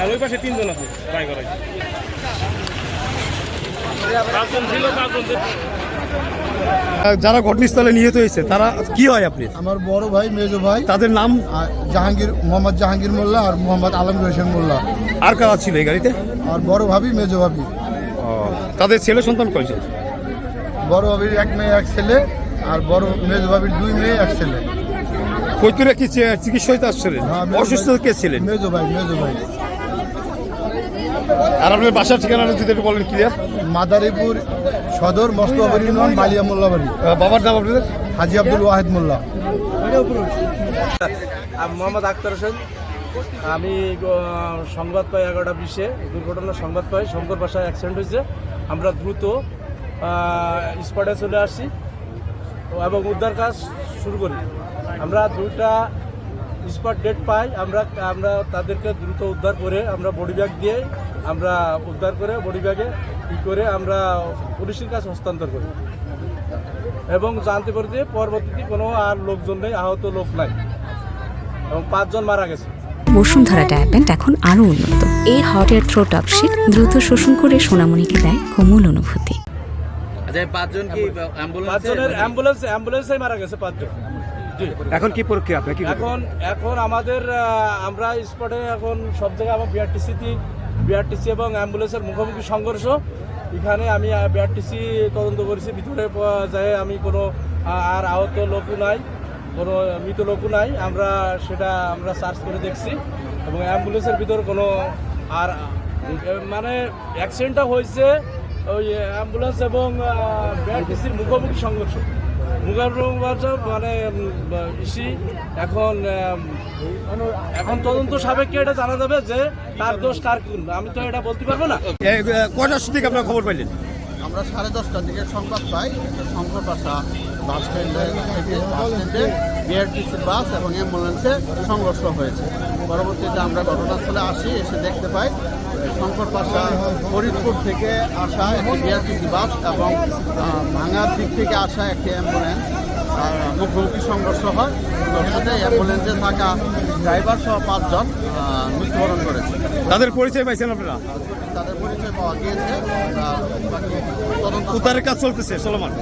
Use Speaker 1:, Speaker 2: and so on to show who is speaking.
Speaker 1: আর ওই পাশে 3 জন আছে ট্রাই করাই। 5 জন ছিল, 5 জন।
Speaker 2: যারা ঘটনাস্থলে নিহত হয়েছে তারা কি হয় আপনি?
Speaker 3: আমার বড় ভাই, মেজো ভাই।
Speaker 2: তাদের নাম?
Speaker 3: জাহাঙ্গীর, মোহাম্মদ জাহাঙ্গীর মোল্লা আর মোহাম্মদ আলমগীর হোসেন মোল্লা।
Speaker 2: আর কারা ছিল এই গাড়িতে?
Speaker 3: আর বড় ভাবি, মেজো ভাবি।
Speaker 2: তাদের ছেলে সন্তান কয়জন?
Speaker 3: বড় ভাবির 1 মেয়ে 1 ছেলে, আর বড় মেজো ভাবির 2 মেয়ে 1 ছেলে।
Speaker 2: কৈতুরে কি চিকিৎসা হইতে আসছিলেন? অসুস্থ কে ছিলেন?
Speaker 3: মেজো ভাই, মেজো ভাই।
Speaker 2: আর আপনার বাসার ঠিকানা যদি একটু বলেন ক্লিয়ার।
Speaker 3: মাদারীপুর সদর, মস্তবাড়ি ইউনিয়ন, বালিয়া মোল্লা বাড়ি।
Speaker 2: বাবার নাম আপনাদের?
Speaker 3: হাজি আব্দুল ওয়াহেদ মোল্লা।
Speaker 4: মোহাম্মদ আক্তার হোসেন। আমি সংবাদ পাই 11:20-এ, দুর্ঘটনার সংবাদ পাই শঙ্কর বাসায় অ্যাক্সিডেন্ট হয়েছে। আমরা দ্রুত স্পটে চলে আসছি এবং উদ্ধার কাজ শুরু করি। আমরা 2টা স্পট ডেট পাই। আমরা তাদেরকে দ্রুত উদ্ধার করে আমরা বডি ব্যাগ দিয়ে আমরা উদ্ধার করে বডি ব্যাগে করে আমরা পুলিশের কাছে হস্তান্তর করি এবং জানতে পারি যে পরবর্তীতে কোনো আর লোকজন নেই, আহত লোক নাই এবং 5 জন মারা গেছে।
Speaker 5: বসুন্ধরা ডায়াপেন্ট এখন আরো উন্নত। এই হট এয়ার থ্রো টপশিট দ্রুত শোষণ করে সোনামণিকে দেয় কোমল অনুভূতি।
Speaker 4: আচ্ছা, 5 জন কি অ্যাম্বুলেন্সে মারা গেছে? 5 জন।
Speaker 2: এখন কি প্রক্রিয়া আপনার?
Speaker 4: এখন আমাদের আমরা স্পটে এখন সব জায়গায় আমার বিআরটিসি এবং অ্যাম্বুলেন্সের মুখোমুখি সংঘর্ষ। এখানে আমি বিআরটিসি তদন্ত করেছি, ভিতরে যায় আমি কোনো আর আহত লোকও নাই, কোনো মৃত লোকও নাই। আমরা সার্চ করে দেখছি এবং অ্যাম্বুলেন্সের ভিতর কোনো আর মানে অ্যাক্সিডেন্টটা হয়েছে ওই অ্যাম্বুলেন্স এবং বিআরটিসির মুখোমুখি সংঘর্ষ। মানে এখন তদন্ত সাপেক্ষে এটা জানা যাবে যে তার দোষ কার। আমি তো এটা বলতে পারবো না।
Speaker 2: কয়টার দিকে আপনার খবর পাইলেন?
Speaker 3: আমরা 10:30টার দিকে সংবাদ পাই শঙ্কর বাসা বাস স্ট্যান্ডে বিআরটিসির বাস এবং অ্যাম্বুলেন্সে সংঘর্ষ হয়েছে। পরবর্তীতে আমরা ঘটনাস্থলে আসি, এসে দেখতে পাই শঙ্কর বাসা ফরিদপুর থেকে আসা একটি বিআরটিসি বাস এবং ভাঙার দিক থেকে আসা একটি অ্যাম্বুলেন্স মুখোমুখি সংঘর্ষ হয়। সাথে অ্যাম্বুলেন্সে থাকা ড্রাইভার সহ 5 জন মৃত্যুবরণ করেছে।
Speaker 2: তাদের পরিচয় পাইছেন আপনারা?
Speaker 3: তাদের পরিচয় পাওয়া গিয়েছে।
Speaker 2: উদ্ধারের কাজ চলতেছে চলমান।